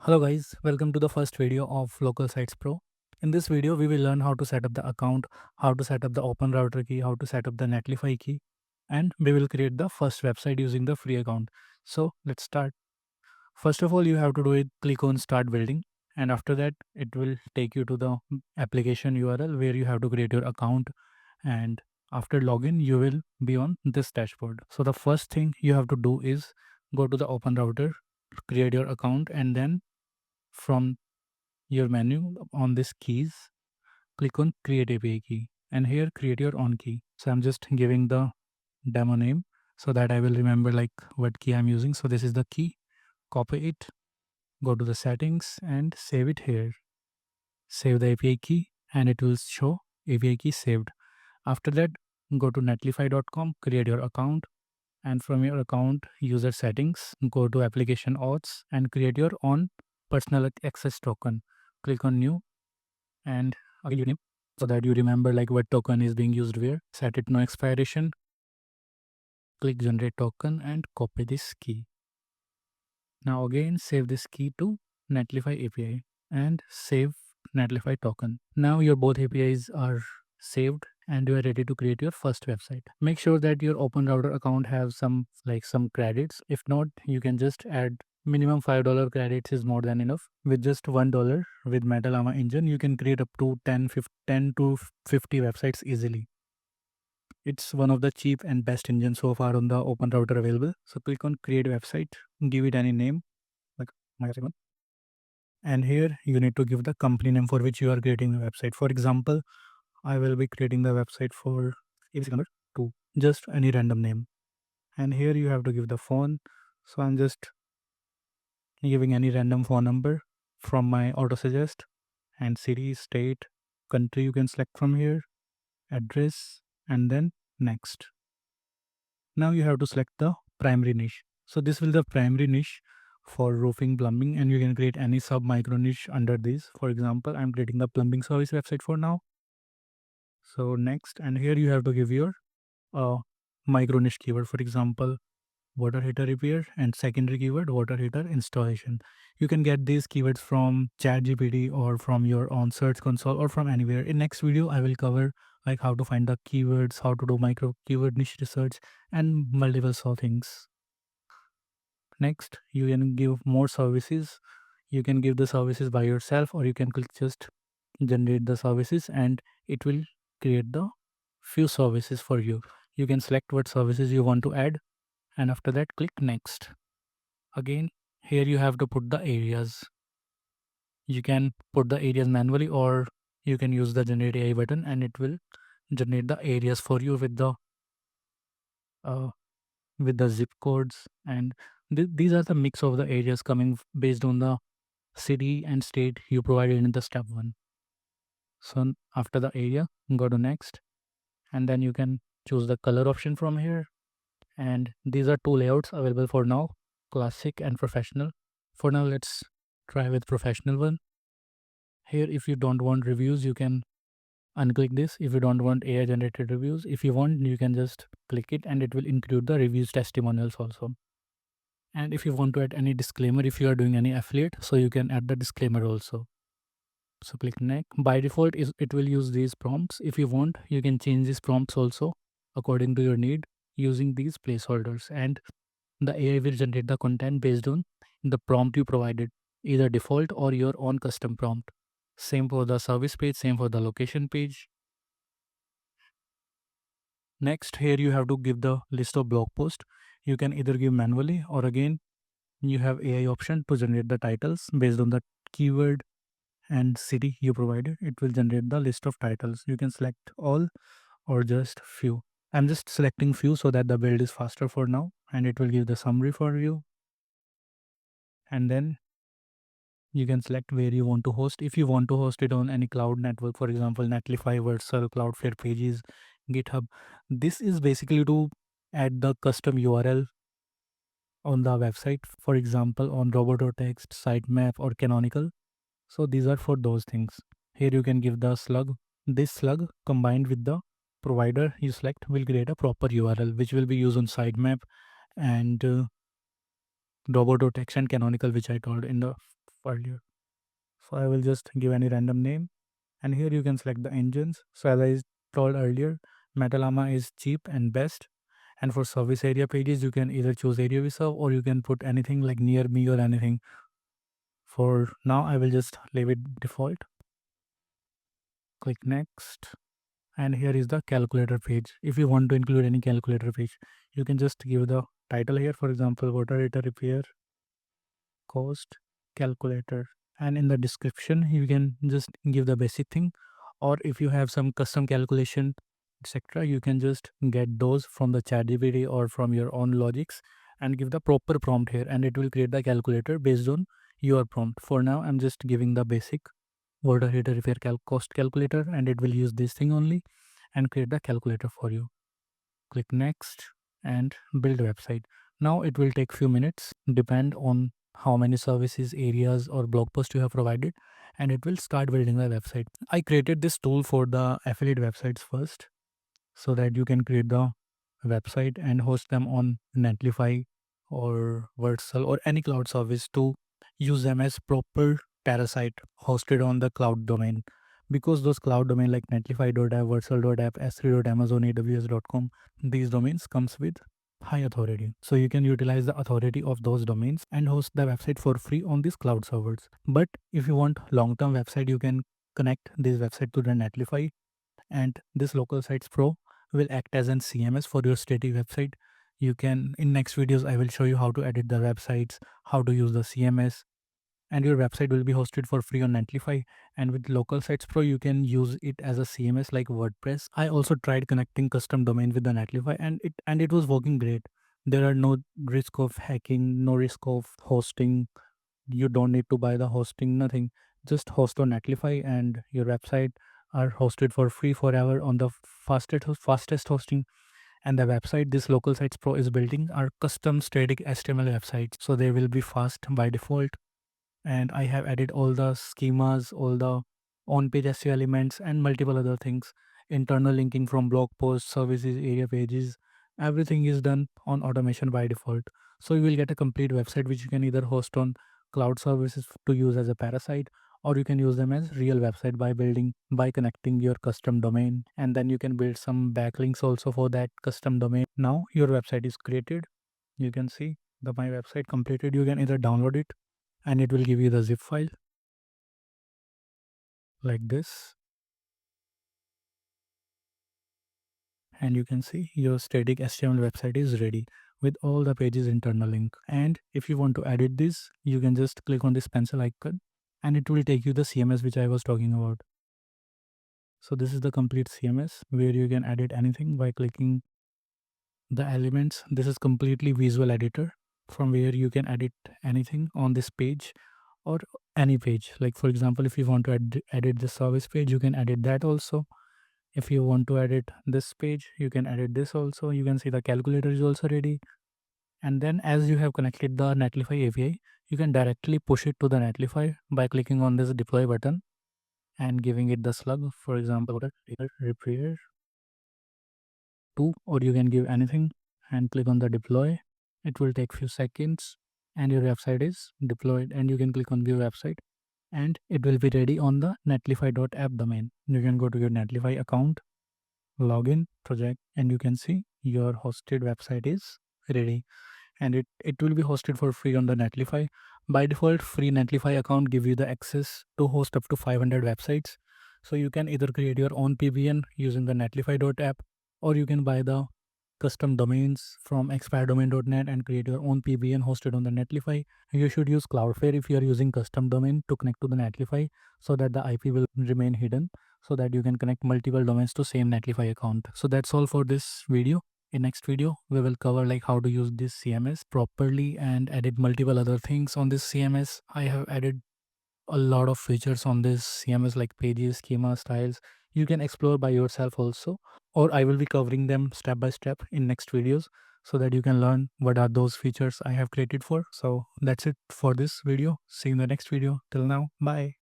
Hello guys, welcome to the first video of Local Sites Pro. In this video, we will learn how to set up the account, how to set up the open router key, how to set up the Netlify key, and we will create the first website using the free account. So let's start. First of all, you have to do it, click on start building, and after that, it will take you to the application URL where you have to create your account. And after login, you will be on this dashboard. So the first thing you have to do is go to the open router, create your account, and then from your menu on this keys, click on create API key and here create your own key. So I'm just giving the demo name so that I will remember like what key I'm using. So this is the key, copy it, go to the settings and save it here. Save the API key and it will show API key saved. After that, go to netlify.com, create your account, and from your account user settings, go to application auths and create your own personal access token. Click on new and again your name so that you remember like what token is being used where. Set it no expiration, click generate token and copy this key. Now again save this key to Netlify API and save Netlify token. Now your both APIs are saved and you are ready to create your first website. Make sure that your open router account have some credits. If not, you can just add minimum $5 credits is more than enough. With just $1 with Metalama engine, you can create up to 10 to 50 websites easily. It's one of the cheap and best engines so far on the open router available. So click on create website, give it any name like my one. And here you need to give the company name for which you are creating the website. For example, I will be creating the website for ABC number 2, just any random name. And here you have to give the phone. So I'm just giving any random phone number from my auto suggest, and city, state, country you can select from here, address, and then next. Now you have to select the primary niche. So this will be the primary niche for roofing, plumbing, and you can create any sub micro niche under this. For example, I'm creating the plumbing service website for now. So next, and here you have to give your micro niche keyword. For example, water heater repair, and secondary keyword water heater installation. You can get these keywords from ChatGPT or from your own search console or from anywhere. In next video, I will cover like how to find the keywords, how to do micro keyword niche research, and multiple so things. Next, you can give more services. You can give the services by yourself, or you can click just generate the services and it will create the few services for you. You can select what services you want to add and after that click next. Again, here you have to put the areas. You can put the areas manually or you can use the generate AI button and it will generate the areas for you uh, with the zip codes, and these are the mix of the areas coming based on the city and state you provided in the step 1. So after the area, go to next and then you can choose the color option from here. And these are two layouts available for now, classic and professional. For now, let's try with professional one. Here, if you don't want reviews, you can unclick this. If you don't want AI generated reviews, if you want, you can just click it and it will include the reviews testimonials also. And if you want to add any disclaimer, if you are doing any affiliate, so you can add the disclaimer also. So click next. By default, it will use these prompts. If you want, you can change these prompts also according to your need using these placeholders, and the AI will generate the content based on the prompt you provided, either default or your own custom prompt. Same for the service page, same for the location page. Next, here you have to give the list of blog posts. You can either give manually or again, you have AI option to generate the titles based on the keyword and city you provided. It will generate the list of titles. You can select all or just few. I'm just selecting few so that the build is faster for now, and it will give the summary for you. And then you can select where you want to host. If you want to host it on any cloud network, for example, Netlify, Vercel, Cloudflare Pages, GitHub. This is basically to add the custom URL on the website, for example, on Robot.txt, Sitemap, or Canonical. So these are for those things. Here you can give the slug. This slug combined with the provider you select will create a proper URL which will be used on sitemap and Robot.txt and Canonical, which I told in the earlier. So I will just give any random name, and here you can select the engines. So as I told earlier, Metalama is cheap and best. And for service area pages, you can either choose area we serve, or you can put anything like near me or anything. For now, I will just leave it default. Click next. And here is the calculator page. If you want to include any calculator page, you can just give the title here, for example, water heater repair cost calculator, and in the description you can just give the basic thing, or if you have some custom calculation etc., you can just get those from the ChatGPT or from your own logics and give the proper prompt here, and it will create the calculator based on your prompt. For now I'm just giving the basic water heater repair cost calculator, and it will use this thing only and create the calculator for you. Click next and build website. Now it will take few minutes, depend on how many services, areas or blog posts you have provided, and it will start building the website. I created this tool for the affiliate websites first, so that you can create the website and host them on Netlify or Vercel or any cloud service to use them as proper parasite hosted on the cloud domain. Because those cloud domain like netlify.app, vercel.app, s3.amazon, aws.com, these domains comes with high authority. So you can utilize the authority of those domains and host the website for free on these cloud servers. But if you want long-term website, you can connect this website to the Netlify, and this local sites pro will act as an CMS for your static website. You can, in next videos I will show you how to edit the websites, how to use the CMS, and your website will be hosted for free on Netlify. And with local sites pro you can use it as a CMS like WordPress. I also tried connecting custom domain with the Netlify, and it was working great. There are no risk of hacking, no risk of hosting. You don't need to buy the hosting, nothing. Just host on Netlify and your website are hosted for free forever on the fastest hosting. And the website this local sites pro is building are custom static HTML websites, so they will be fast by default. And I have added all the schemas, all the on-page SEO elements, and multiple other things. Internal linking from blog posts, services, area pages, everything is done on automation by default. So you will get a complete website which you can either host on cloud services to use as a parasite, or you can use them as real website by connecting your custom domain, and then you can build some backlinks also for that custom domain. Now your website is created. You can see the my website completed. You can either download it, and it will give you the zip file like this, and you can see your static HTML website is ready with all the pages internal link. And if you want to edit this, you can just click on this pencil icon and it will take you the CMS which I was talking about. So this is the complete CMS where you can edit anything by clicking the elements. This is completely visual editor from where you can edit anything on this page or any page. Like for example, if you want to edit the service page, you can edit that also. If you want to edit this page, you can edit this also. You can see the calculator is also ready. And then as you have connected the Netlify API, you can directly push it to the Netlify by clicking on this deploy button and giving it the slug, for example, repair 2, or you can give anything and click on the deploy. It will take few seconds and your website is deployed, and you can click on view website and it will be ready on the netlify.app domain. You can go to your Netlify account, login, project, and you can see your hosted website is ready, and it will be hosted for free on the Netlify. By default, free Netlify account give you the access to host up to 500 websites. So you can either create your own PBN using the netlify.app, or you can buy the custom domains from expiredomain.net and create your own PBN hosted on the Netlify. You should use Cloudflare if you are using custom domain to connect to the Netlify, so that the IP will remain hidden, so that you can connect multiple domains to same Netlify account. So that's all for this video. In next video, we will cover like how to use this CMS properly and edit multiple other things on this CMS. I have added a lot of features on this CMS like pages, schema, styles. You can explore by yourself also, or I will be covering them step by step in next videos so that you can learn what are those features I have created for. So that's it for this video. See you in the next video. Till now, bye.